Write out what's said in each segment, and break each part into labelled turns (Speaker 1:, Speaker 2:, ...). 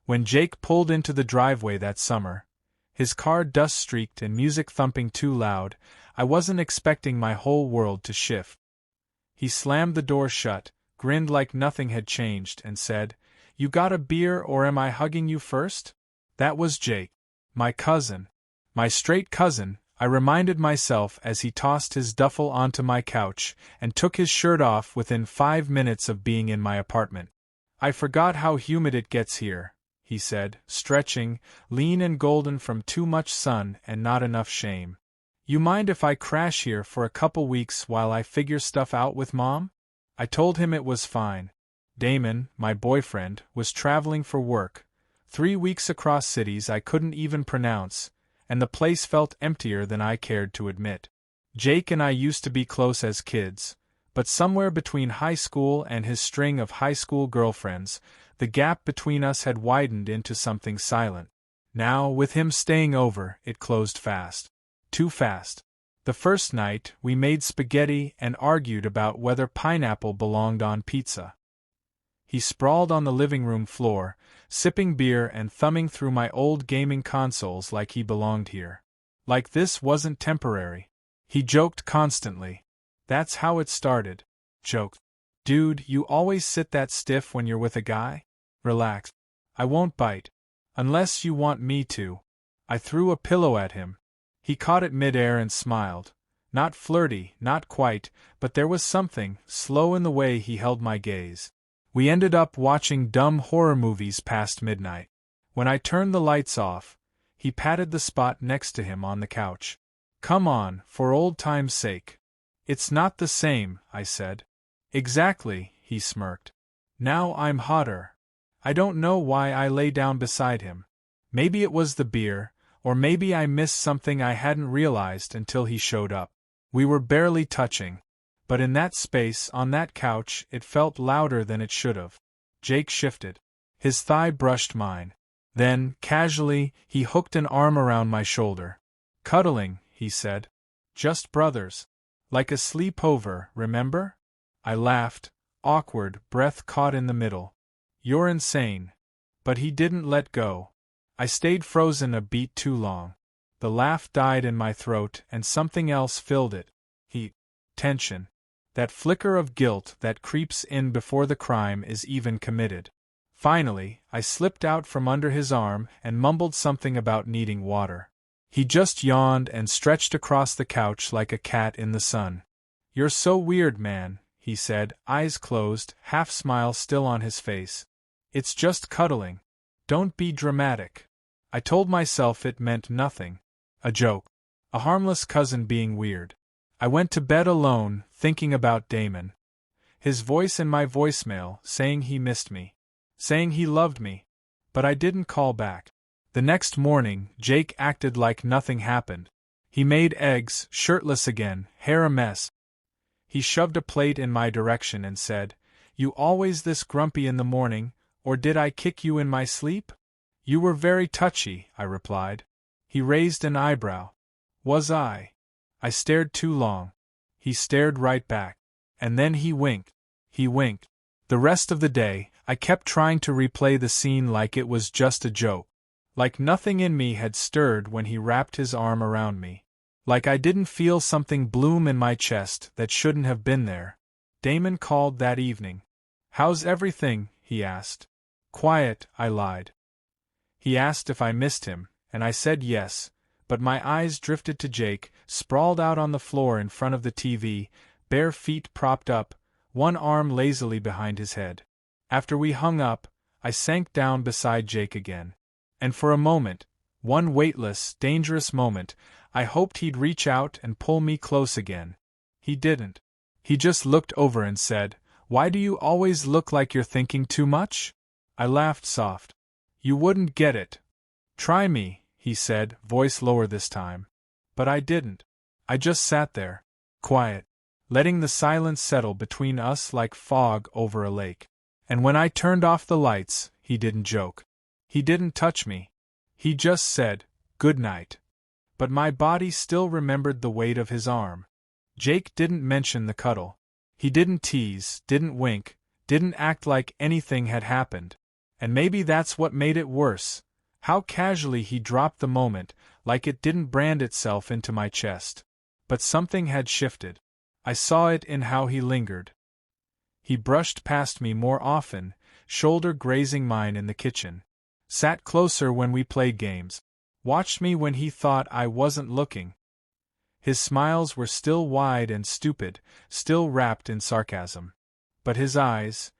Speaker 1: When Jake pulled into the driveway that summer, his car dust-streaked and music thumping too loud, I wasn't expecting my whole world to shift. He slammed the door shut, grinned like nothing had changed, and said, "You got a beer or am I hugging you first?" That was Jake. My cousin. My straight cousin, I reminded myself as he tossed his duffel onto my couch and took his shirt off within 5 minutes of being in my apartment. "I forgot how humid it gets here," he said, stretching, lean and golden from too much sun and not enough shame. "You mind if I crash here for a couple weeks while I figure stuff out with Mom?" I told him it was fine. Damon, my boyfriend, was traveling for work, 3 weeks across cities I couldn't even pronounce, and the place felt emptier than I cared to admit. Jake and I used to be close as kids, but somewhere between high school and his string of high school girlfriends, the gap between us had widened into something silent. Now, with him staying over, it closed fast. Too fast. The first night, we made spaghetti and argued about whether pineapple belonged on pizza. He sprawled on the living room floor, sipping beer and thumbing through my old gaming consoles like he belonged here. Like this wasn't temporary. He joked constantly. "That's how it started." Joked. "Dude, you always sit that stiff when you're with a guy? Relax. I won't bite. Unless you want me to." I threw a pillow at him. He caught it mid-air and smiled. Not flirty, not quite, but there was something slow in the way he held my gaze. We ended up watching dumb horror movies past midnight. When I turned the lights off, he patted the spot next to him on the couch. "Come on, for old time's sake." "It's not the same," I said. "Exactly," he smirked. "Now I'm hotter." I don't know why I lay down beside him. Maybe it was the beer, or maybe I missed something I hadn't realized until he showed up. We were barely touching. But in that space, on that couch, it felt louder than it should have. Jake shifted. His thigh brushed mine. Then, casually, he hooked an arm around my shoulder. "Cuddling," he said. "Just brothers. Like a sleepover, remember?" I laughed, awkward, breath caught in the middle. "You're insane." But he didn't let go. I stayed frozen a beat too long. The laugh died in my throat and something else filled it. Heat. Tension. That flicker of guilt that creeps in before the crime is even committed. Finally, I slipped out from under his arm and mumbled something about needing water. He just yawned and stretched across the couch like a cat in the sun. "You're so weird, man," he said, eyes closed, half smile still on his face. "It's just cuddling. Don't be dramatic." I told myself it meant nothing. A joke. A harmless cousin being weird. I went to bed alone, thinking about Damon. His voice in my voicemail, saying he missed me. Saying he loved me. But I didn't call back. The next morning, Jake acted like nothing happened. He made eggs, shirtless again, hair a mess. He shoved a plate in my direction and said, "You always this grumpy in the morning, or did I kick you in my sleep?" "You were very touchy," I replied. He raised an eyebrow. "Was I?" I stared too long. He stared right back. And then he winked. He winked. The rest of the day, I kept trying to replay the scene like it was just a joke. Like nothing in me had stirred when he wrapped his arm around me. Like I didn't feel something bloom in my chest that shouldn't have been there. Damon called that evening. "How's everything?" he asked. "Quiet," I lied. He asked if I missed him, and I said yes, but my eyes drifted to Jake, sprawled out on the floor in front of the TV, bare feet propped up, one arm lazily behind his head. After we hung up, I sank down beside Jake again. And for a moment, one weightless, dangerous moment, I hoped he'd reach out and pull me close again. He didn't. He just looked over and said, "Why do you always look like you're thinking too much?" I laughed soft. "You wouldn't get it." "Try me," he said, voice lower this time. But I didn't. I just sat there, quiet, letting the silence settle between us like fog over a lake. And when I turned off the lights, he didn't joke. He didn't touch me. He just said, "Good night." But my body still remembered the weight of his arm. Jake didn't mention the cuddle. He didn't tease, didn't wink, didn't act like anything had happened. And maybe that's what made it worse. How casually he dropped the moment, like it didn't brand itself into my chest. But something had shifted. I saw it in how he lingered. He brushed past me more often, shoulder grazing mine in the kitchen. Sat closer when we played games. Watched me when he thought I wasn't looking. His smiles were still wide and stupid, still wrapped in sarcasm. But his eyes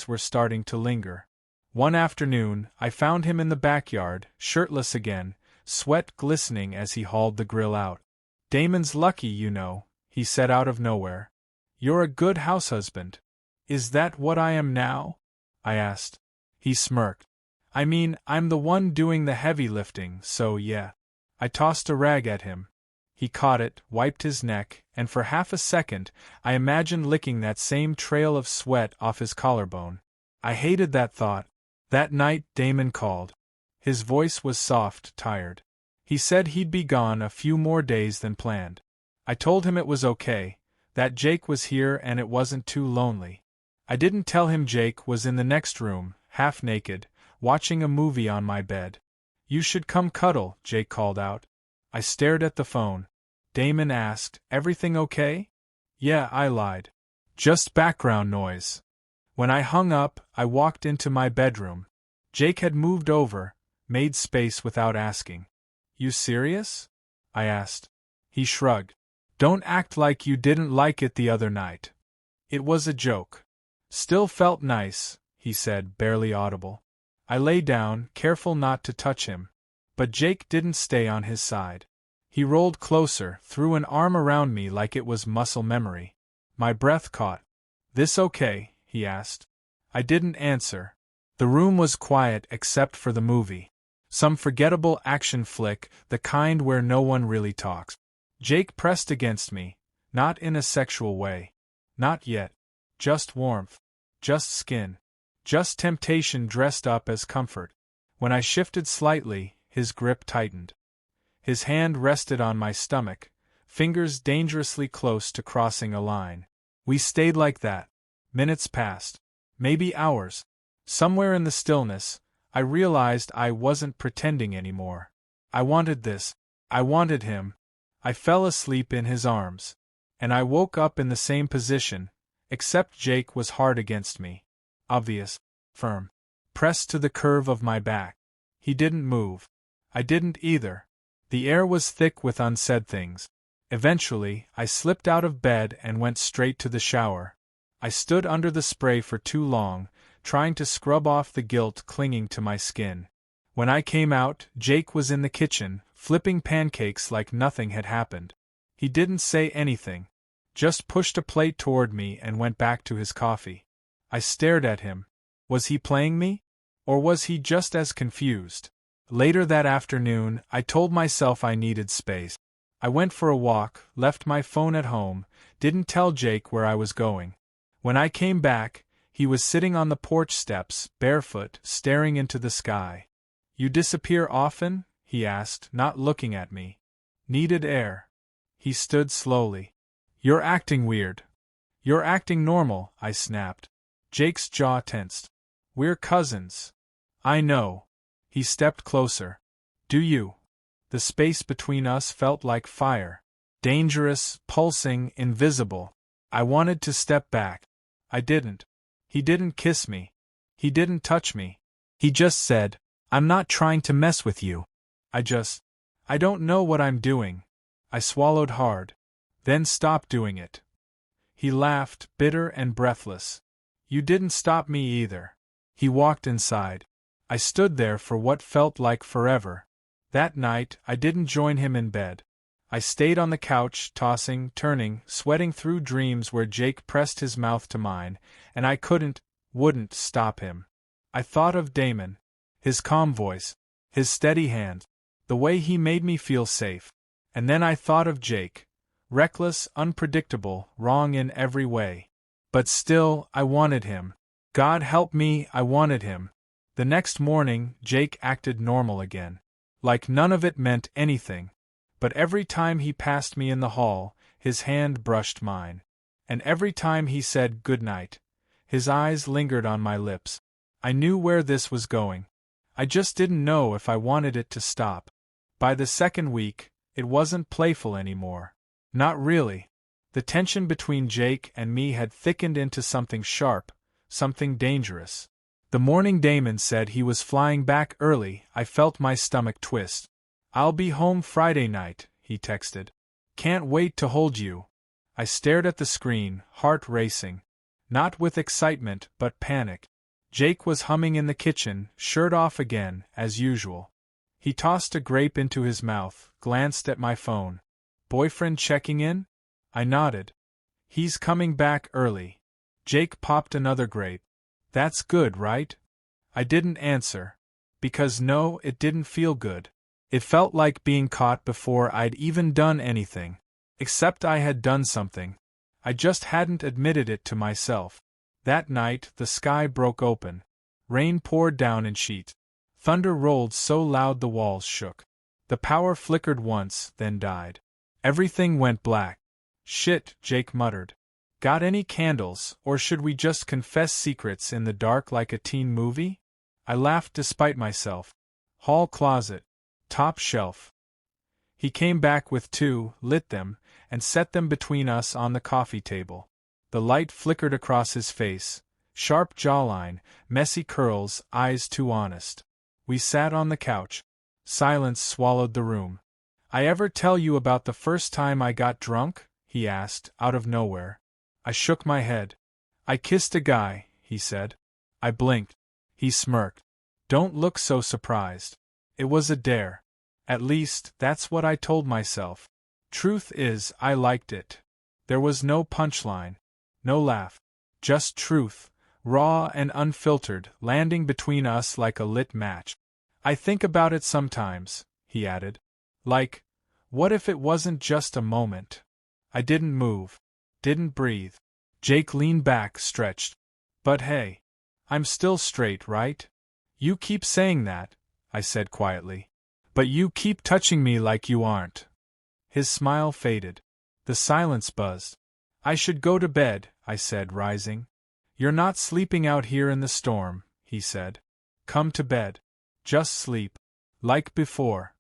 Speaker 1: were starting to linger. One afternoon, I found him in the backyard, shirtless again, sweat glistening as he hauled the grill out. "Damon's lucky, you know," he said out of nowhere. "You're a good house husband." "Is that what I am now?" I asked. He smirked. "I mean, I'm the one doing the heavy lifting, so yeah." I tossed a rag at him. He caught it, wiped his neck, and for half a second, I imagined licking that same trail of sweat off his collarbone. I hated that thought. That night, Damon called. His voice was soft, tired. He said he'd be gone a few more days than planned. I told him it was okay, that Jake was here and it wasn't too lonely. I didn't tell him Jake was in the next room, half naked, watching a movie on my bed. "You should come cuddle," Jake called out. I stared at the phone. Damon asked, "Everything okay?" "Yeah," I lied. "Just background noise." When I hung up, I walked into my bedroom. Jake had moved over, made space without asking. "You serious?" I asked. He shrugged. "Don't act like you didn't like it the other night." "It was a joke." "Still felt nice," he said, barely audible. I lay down, careful not to touch him. But Jake didn't stay on his side. He rolled closer, threw an arm around me like it was muscle memory. My breath caught. "This okay?" he asked. I didn't answer. The room was quiet except for the movie. Some forgettable action flick, the kind where no one really talks. Jake pressed against me, not in a sexual way. Not yet. Just warmth. Just skin. Just temptation dressed up as comfort. When I shifted slightly, his grip tightened. His hand rested on my stomach, fingers dangerously close to crossing a line. We stayed like that. Minutes passed. Maybe hours. Somewhere in the stillness, I realized I wasn't pretending anymore. I wanted this. I wanted him. I fell asleep in his arms. And I woke up in the same position, except Jake was hard against me. Obvious. Firm. Pressed to the curve of my back. He didn't move. I didn't either. The air was thick with unsaid things. Eventually, I slipped out of bed and went straight to the shower. I stood under the spray for too long, trying to scrub off the guilt clinging to my skin. When I came out, Jake was in the kitchen, flipping pancakes like nothing had happened. He didn't say anything. Just pushed a plate toward me and went back to his coffee. I stared at him. Was he playing me? Or was he just as confused? Later that afternoon, I told myself I needed space. I went for a walk, left my phone at home, didn't tell Jake where I was going. When I came back, he was sitting on the porch steps, barefoot, staring into the sky. "You disappear often?" he asked, not looking at me. "Needed air." He stood slowly. "You're acting weird." "You're acting normal," I snapped. Jake's jaw tensed. "We're cousins." "I know." He stepped closer. "Do you?" The space between us felt like fire. Dangerous, pulsing, invisible. I wanted to step back. I didn't. He didn't kiss me. He didn't touch me. He just said, "I'm not trying to mess with you." I don't know what I'm doing. I swallowed hard. Then stopped doing it. He laughed, bitter and breathless. "You didn't stop me either." He walked inside. I stood there for what felt like forever. That night, I didn't join him in bed. I stayed on the couch, tossing, turning, sweating through dreams where Jake pressed his mouth to mine, and I wouldn't stop him. I thought of Damon. His calm voice. His steady hand. The way he made me feel safe. And then I thought of Jake. Reckless, unpredictable, wrong in every way. But still, I wanted him. God help me, I wanted him. The next morning, Jake acted normal again. Like none of it meant anything. But every time he passed me in the hall, his hand brushed mine. And every time he said goodnight, his eyes lingered on my lips. I knew where this was going. I just didn't know if I wanted it to stop. By the second week, it wasn't playful anymore. Not really. The tension between Jake and me had thickened into something sharp, something dangerous. The morning Damon said he was flying back early, I felt my stomach twist. "I'll be home Friday night," he texted. "Can't wait to hold you." I stared at the screen, heart racing. Not with excitement, but panic. Jake was humming in the kitchen, shirt off again, as usual. He tossed a grape into his mouth, glanced at my phone. "Boyfriend checking in?" I nodded. "He's coming back early." Jake popped another grape. "That's good, right?" I didn't answer. Because no, it didn't feel good. It felt like being caught before I'd even done anything. Except I had done something. I just hadn't admitted it to myself. That night, the sky broke open. Rain poured down in sheets. Thunder rolled so loud the walls shook. The power flickered once, then died. Everything went black. "Shit," Jake muttered. "Got any candles, or should we just confess secrets in the dark like a teen movie?" I laughed despite myself. "Hall closet. Top shelf." He came back with two, lit them, and set them between us on the coffee table. The light flickered across his face. Sharp jawline, messy curls, eyes too honest. We sat on the couch. Silence swallowed the room. "I ever tell you about the first time I got drunk?" he asked, out of nowhere. I shook my head. "I kissed a guy," he said. I blinked. He smirked. "Don't look so surprised. It was a dare. At least, that's what I told myself. Truth is, I liked it. There was no punchline. No laugh. Just truth, raw and unfiltered, landing between us like a lit match. I think about it sometimes," he added. "Like, what if it wasn't just a moment?" I didn't move. Didn't breathe. Jake leaned back, stretched. "But hey, I'm still straight, right?" "You keep saying that," I said quietly. "But you keep touching me like you aren't." His smile faded. The silence buzzed. "I should go to bed," I said, rising. "You're not sleeping out here in the storm," he said. "Come to bed. Just sleep. Like before."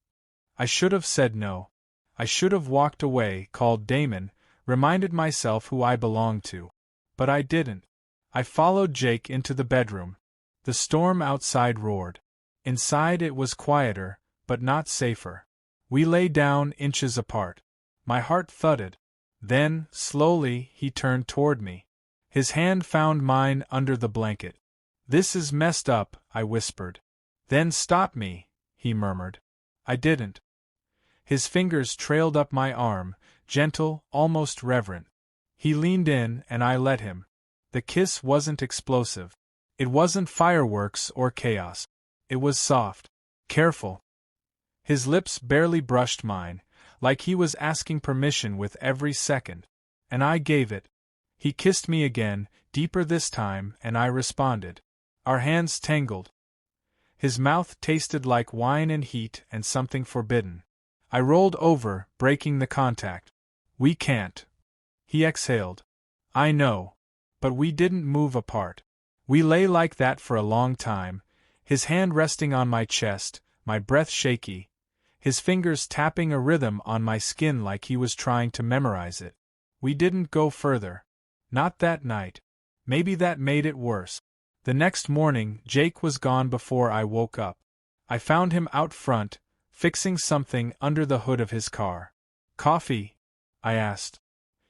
Speaker 1: I should have said no. I should have walked away, called Damon, reminded myself who I belonged to. But I didn't. I followed Jake into the bedroom. The storm outside roared. Inside it was quieter, but not safer. We lay down inches apart. My heart thudded. Then, slowly, he turned toward me. His hand found mine under the blanket. "This is messed up," I whispered. "Then stop me," he murmured. I didn't. His fingers trailed up my arm, gentle, almost reverent. He leaned in, and I let him. The kiss wasn't explosive. It wasn't fireworks or chaos. It was soft, careful. His lips barely brushed mine, like he was asking permission with every second. And I gave it. He kissed me again, deeper this time, and I responded. Our hands tangled. His mouth tasted like wine and heat and something forbidden. I rolled over, breaking the contact. "We can't." He exhaled. "I know. But we didn't move apart. We lay like that for a long time, his hand resting on my chest, my breath shaky, his fingers tapping a rhythm on my skin like he was trying to memorize it. We didn't go further. Not that night. Maybe that made it worse. The next morning, Jake was gone before I woke up. I found him out front, fixing something under the hood of his car. "Coffee?" I asked.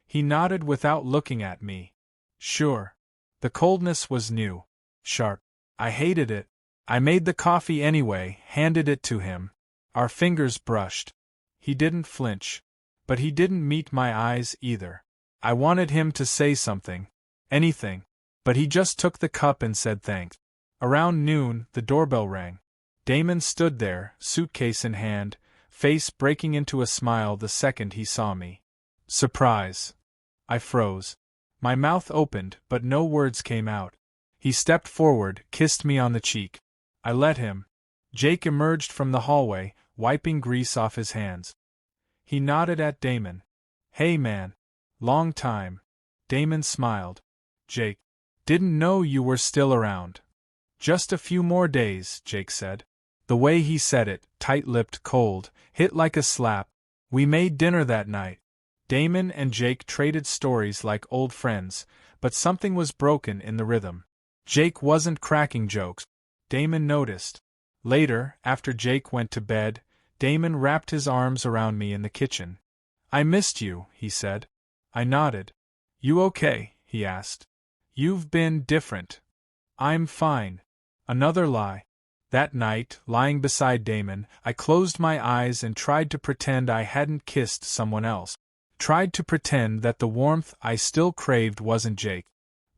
Speaker 1: He nodded without looking at me. "Sure." The coldness was new. Sharp. I hated it. I made the coffee anyway, handed it to him. Our fingers brushed. He didn't flinch. But he didn't meet my eyes either. I wanted him to say something. Anything. But he just took the cup and said thanks. Around noon, the doorbell rang. Damon stood there, suitcase in hand, face breaking into a smile the second he saw me. Surprise. I froze. My mouth opened, but no words came out. He stepped forward, kissed me on the cheek. I let him. Jake emerged from the hallway, wiping grease off his hands. He nodded at Damon. "Hey man. Long time." Damon smiled. "Jake. Didn't know you were still around." Just a few more days, Jake said. The way he said it, tight-lipped, cold, hit like a slap. We made dinner that night. Damon and Jake traded stories like old friends, but something was broken in the rhythm. Jake wasn't cracking jokes. Damon noticed. Later, after Jake went to bed, Damon wrapped his arms around me in the kitchen. I missed you, he said. I nodded. You okay? He asked. You've been different. I'm fine. Another lie. That night, lying beside Damon, I closed my eyes and tried to pretend I hadn't kissed someone else. Tried to pretend that the warmth I still craved wasn't Jake.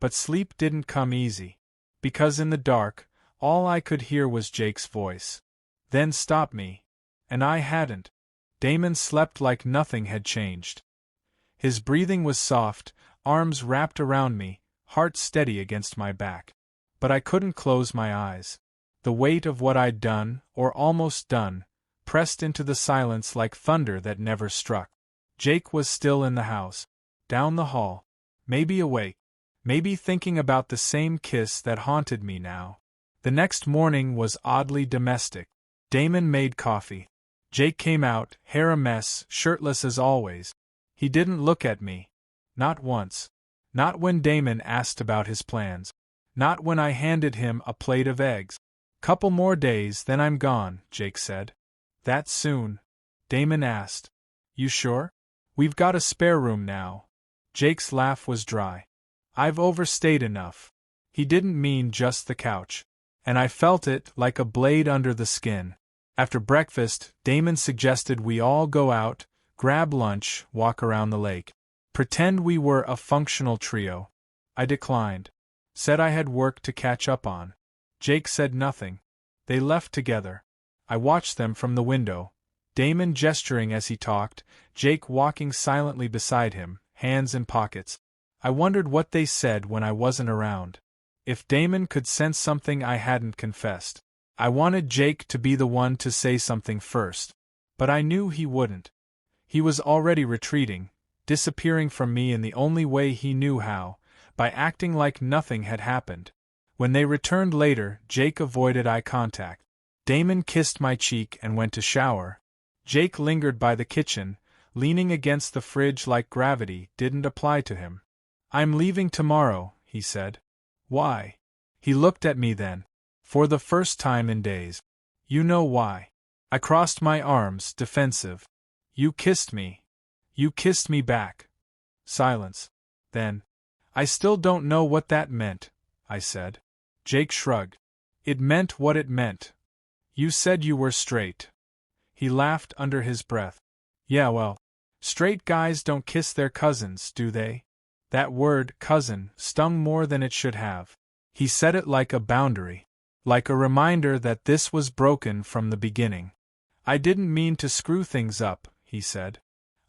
Speaker 1: But sleep didn't come easy. Because in the dark, all I could hear was Jake's voice. Then stop me. And I hadn't. Damon slept like nothing had changed. His breathing was soft, arms wrapped around me, heart steady against my back. But I couldn't close my eyes. The weight of what I'd done, or almost done, pressed into the silence like thunder that never struck. Jake was still in the house, down the hall, maybe awake, maybe thinking about the same kiss that haunted me now. The next morning was oddly domestic. Damon made coffee. Jake came out, hair a mess, shirtless as always. He didn't look at me. Not once. Not when Damon asked about his plans. Not when I handed him a plate of eggs. Couple more days, then I'm gone, Jake said. That soon? Damon asked. You sure? We've got a spare room now. Jake's laugh was dry. I've overstayed enough. He didn't mean just the couch. And I felt it like a blade under the skin. After breakfast, Damon suggested we all go out, grab lunch, walk around the lake. Pretend we were a functional trio. I declined. Said I had work to catch up on. Jake said nothing. They left together. I watched them from the window. Damon gesturing as he talked, Jake walking silently beside him, hands in pockets. I wondered what they said when I wasn't around. If Damon could sense something I hadn't confessed. I wanted Jake to be the one to say something first. But I knew he wouldn't. He was already retreating, disappearing from me in the only way he knew how, by acting like nothing had happened. When they returned later, Jake avoided eye contact. Damon kissed my cheek and went to shower. Jake lingered by the kitchen, leaning against the fridge like gravity didn't apply to him. I'm leaving tomorrow, he said. Why? He looked at me then. For the first time in days. You know why. I crossed my arms, defensive. You kissed me. You kissed me back. Silence. Then. I still don't know what that meant, I said. Jake shrugged. It meant what it meant. You said you were straight. He laughed under his breath. Yeah, well, straight guys don't kiss their cousins, do they? That word, cousin, stung more than it should have. He said it like a boundary. Like a reminder that this was broken from the beginning. I didn't mean to screw things up, he said.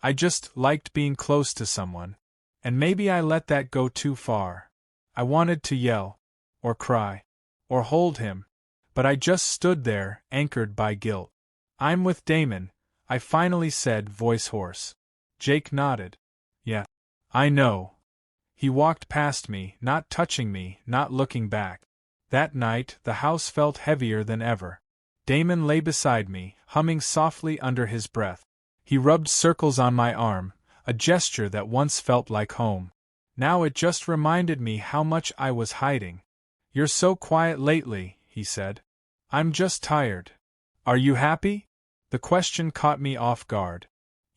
Speaker 1: I just liked being close to someone. And maybe I let that go too far. I wanted to yell. Or cry. Or hold him. But I just stood there, anchored by guilt. I'm with Damon, I finally said, voice hoarse. Jake nodded. Yeah. I know. He walked past me, not touching me, not looking back. That night, the house felt heavier than ever. Damon lay beside me, humming softly under his breath. He rubbed circles on my arm, a gesture that once felt like home. Now it just reminded me how much I was hiding. You're so quiet lately, he said. I'm just tired. Are you happy? The question caught me off guard.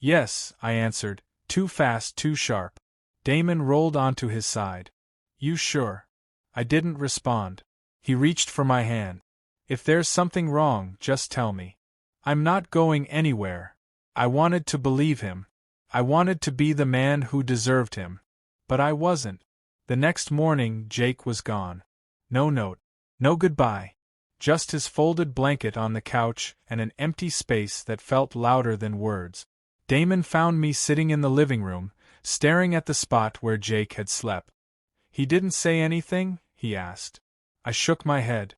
Speaker 1: Yes, I answered, too fast, too sharp. Damon rolled onto his side. You sure? I didn't respond. He reached for my hand. If there's something wrong, just tell me. I'm not going anywhere. I wanted to believe him. I wanted to be the man who deserved him. But I wasn't. The next morning, Jake was gone. No note. No goodbye. Just his folded blanket on the couch and an empty space that felt louder than words. Damon found me sitting in the living room, staring at the spot where Jake had slept. He didn't say anything, he asked. I shook my head.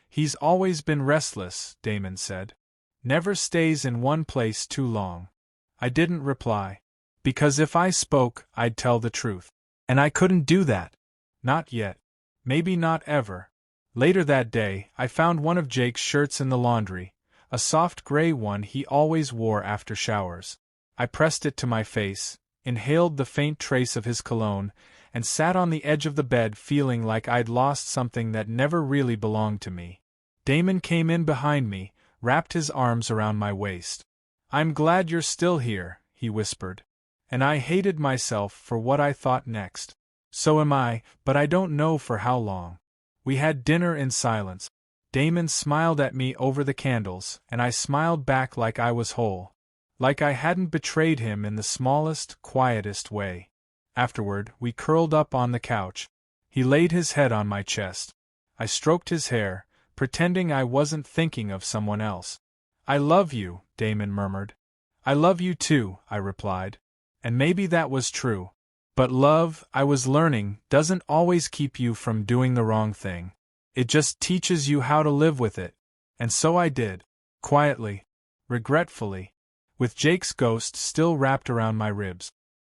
Speaker 1: He's always been restless, Damon said. Never stays in one place too long. I didn't reply. Because if I spoke, I'd tell the truth. And I couldn't do that. Not yet. Maybe not ever. Later that day, I found one of Jake's shirts in the laundry, a soft gray one he always wore after showers. I pressed it to my face, inhaled the faint trace of his cologne, and sat on the edge of the bed feeling like I'd lost something that never really belonged to me. Damon came in behind me, wrapped his arms around my waist. "I'm glad you're still here," he whispered. And I hated myself for what I thought next. So am I, but I don't know for how long. We had dinner in silence. Damon smiled at me over the candles, and I smiled back like I was whole. Like I hadn't betrayed him in the smallest, quietest way. Afterward, we curled up on the couch. He laid his head on my chest. I stroked his hair, pretending I wasn't thinking of someone else. "I love you," Damon murmured. "I love you too," I replied. And maybe that was true. But love, I was learning, doesn't always keep you from doing the wrong thing. It just teaches you how to live with it. And so I did. Quietly. Regretfully. With Jake's ghost still wrapped around my ribs.